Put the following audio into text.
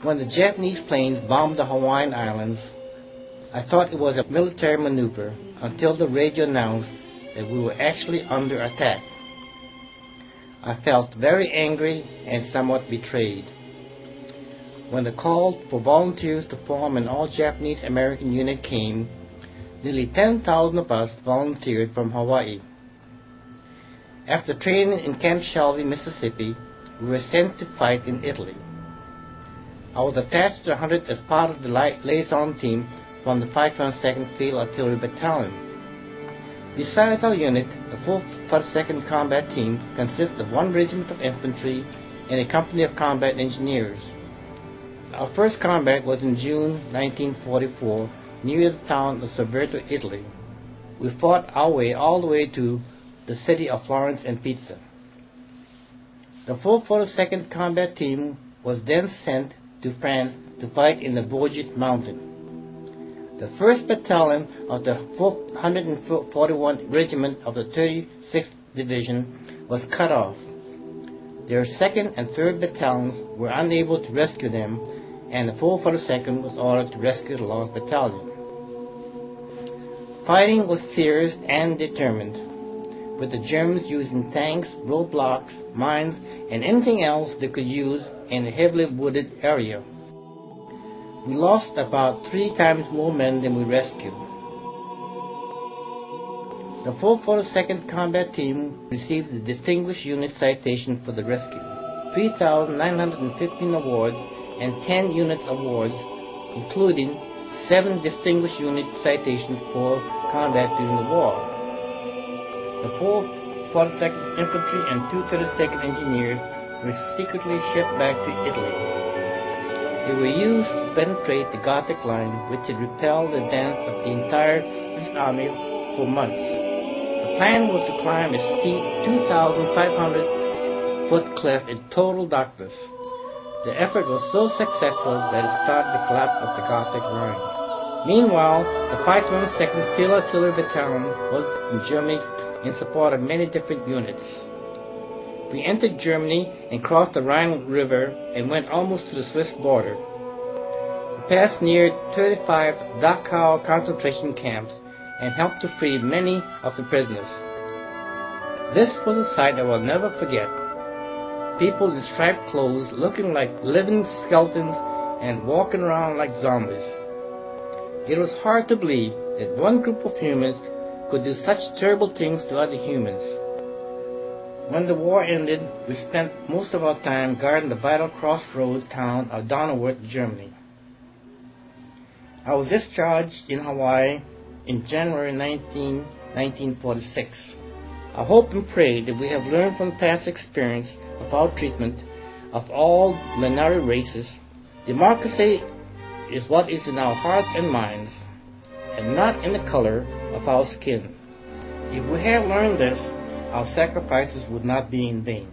When the Japanese planes bombed the Hawaiian Islands, I thought it was a military maneuver until the radio announced that we were actually under attack. I felt very angry and somewhat betrayed. When the call for volunteers to form an all-Japanese American unit came, nearly 10,000 of us volunteered from Hawaii. After training in Camp Shelby, Mississippi, we were sent to fight in Italy. I was attached to the 100th as part of the liaison team from the 522nd Field Artillery Battalion. Besides our unit, the 442nd Combat Team consists of one regiment of infantry and a company of combat engineers. Our first combat was in June 1944 near the town of Sorveto, Italy. We fought our way all the way to the city of Florence and Pisa. The 442nd Combat Team was then sent to France to fight in the Vosges Mountain. The 1st Battalion of the 141 Regiment of the 36th Division was cut off. Their 2nd and 3rd Battalions were unable to rescue them, and the 442nd was ordered to rescue the lost battalion. Fighting was fierce and determined, with the Germans using tanks, roadblocks, mines, and anything else they could use in a heavily wooded area. We lost about 3 times more men than we rescued. The 442nd Combat Team received the Distinguished Unit Citation for the rescue, 3,915 awards, and 10 unit awards, including 7 Distinguished Unit Citations for combat during the war. The 442nd Infantry and 232nd Engineers were secretly shipped back to Italy. They were used to penetrate the Gothic line, which had repelled the advance of the entire Fifth Army for months. The plan was to climb a steep 2,500-foot cliff in total darkness. The effort was so successful that it started the collapse of the Gothic line. Meanwhile, the 522nd Field Artillery Battalion was in Germany in support of many different units. We entered Germany and crossed the Rhine River and went almost to the Swiss border. We passed near 35 Dachau concentration camps and helped to free many of the prisoners. This was a sight I will never forget. People in striped clothes looking like living skeletons and walking around like zombies. It was hard to believe that one group of humans could do such terrible things to other humans. When the war ended, we spent most of our time guarding the vital crossroad town of Donauwörth, Germany. I was discharged in Hawaii in January 1946. I hope and pray that we have learned from past experience of our treatment of all minority races. Democracy is what is in our hearts and minds, and not in the color of our skin. If we had learned this, our sacrifices would not be in vain.